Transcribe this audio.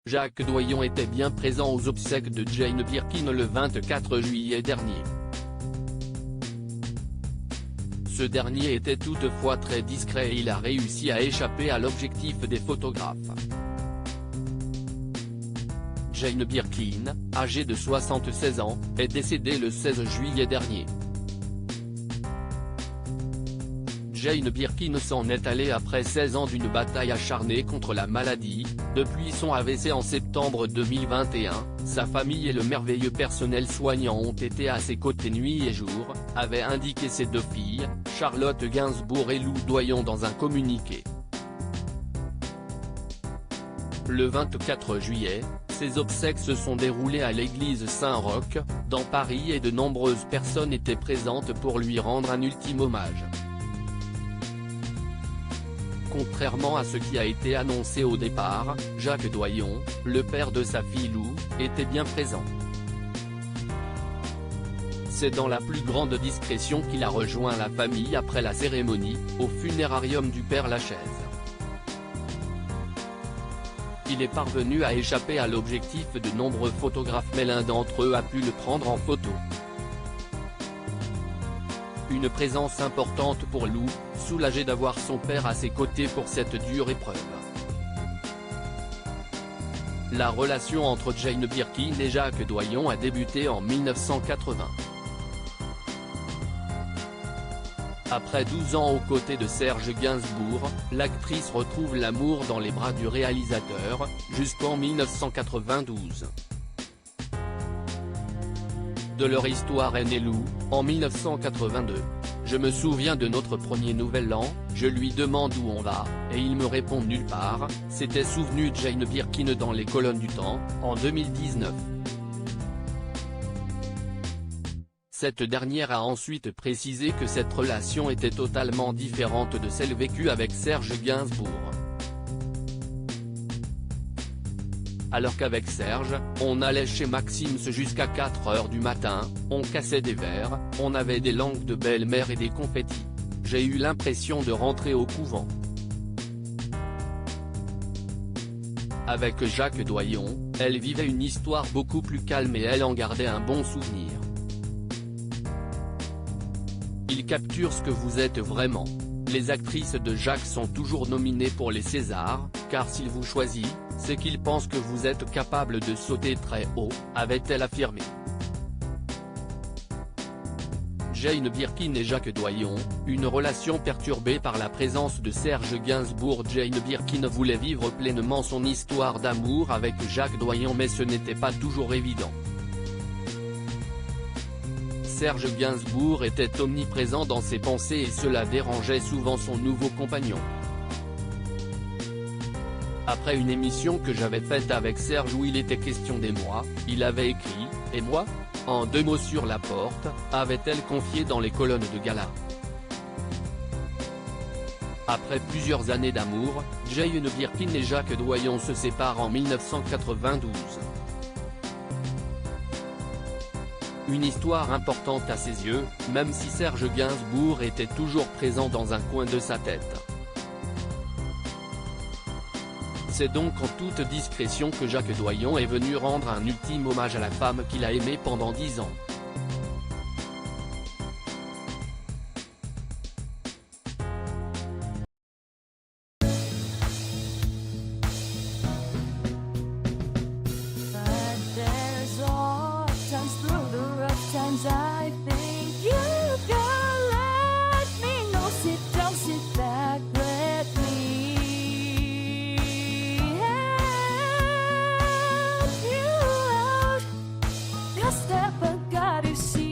Jacques Doyon était bien présent aux obsèques de Jane Birkin le 24 juillet dernier. Ce dernier était toutefois très discret et il a réussi à échapper à l'objectif des photographes. Jane Birkin, âgée de 76 ans, est décédée le 16 juillet dernier. Jane Birkin s'en est allée après 16 ans d'une bataille acharnée contre la maladie. Depuis son AVC en septembre 2021, sa famille et le merveilleux personnel soignant ont été à ses côtés nuit et jour, avaient indiqué ses deux filles, Charlotte Gainsbourg et Lou Doyon dans un communiqué. Le 24 juillet, ses obsèques se sont déroulées à l'église Saint-Roch, dans Paris et de nombreuses personnes étaient présentes pour lui rendre un ultime hommage. Contrairement à ce qui a été annoncé au départ, Jacques Doyon, le père de sa fille Lou, était bien présent. C'est dans la plus grande discrétion qu'il a rejoint la famille après la cérémonie, au funérarium du Père Lachaise. Il est parvenu à échapper à l'objectif de nombreux photographes mais l'un d'entre eux a pu le prendre en photo. Une présence importante pour Lou, soulagée d'avoir son père à ses côtés pour cette dure épreuve. La relation entre Jane Birkin et Jacques Doyon a débuté en 1980. Après 12 ans aux côtés de Serge Gainsbourg, l'actrice retrouve l'amour dans les bras du réalisateur, jusqu'en 1992. De leur histoire est née Lou, en 1982. Je me souviens de notre premier nouvel an, je lui demande où on va, et il me répond nulle part, s'était souvenu de Jane Birkin dans les colonnes du Temps, en 2019. Cette dernière a ensuite précisé que cette relation était totalement différente de celle vécue avec Serge Gainsbourg. Alors qu'avec Serge, on allait chez Maxime jusqu'à 4 h du matin, on cassait des verres, on avait des langues de belle-mère et des confettis. J'ai eu l'impression de rentrer au couvent. Avec Jacques Doyon, elle vivait une histoire beaucoup plus calme et elle en gardait un bon souvenir. Il capture ce que vous êtes vraiment. Les actrices de Jacques sont toujours nominées pour les Césars, car s'il vous choisit, c'est qu'il pense que vous êtes capable de sauter très haut, avait-elle affirmé. Jane Birkin et Jacques Doyon, une relation perturbée par la présence de Serge Gainsbourg. Jane Birkin voulait vivre pleinement son histoire d'amour avec Jacques Doyon mais ce n'était pas toujours évident. Serge Gainsbourg était omniprésent dans ses pensées et cela dérangeait souvent son nouveau compagnon. Après une émission que j'avais faite avec Serge où il était question d'émoi, il avait écrit « Et moi ?» en 2 mots sur la porte, avait-elle confié dans les colonnes de gala. Après plusieurs années d'amour, Jane Birkin et Jacques Doyon se séparent en 1992. Une histoire importante à ses yeux, même si Serge Gainsbourg était toujours présent dans un coin de sa tête. C'est donc en toute discrétion que Jacques Doyon est venu rendre un ultime hommage à la femme qu'il a aimée pendant 10 ans. Step, I gotta see.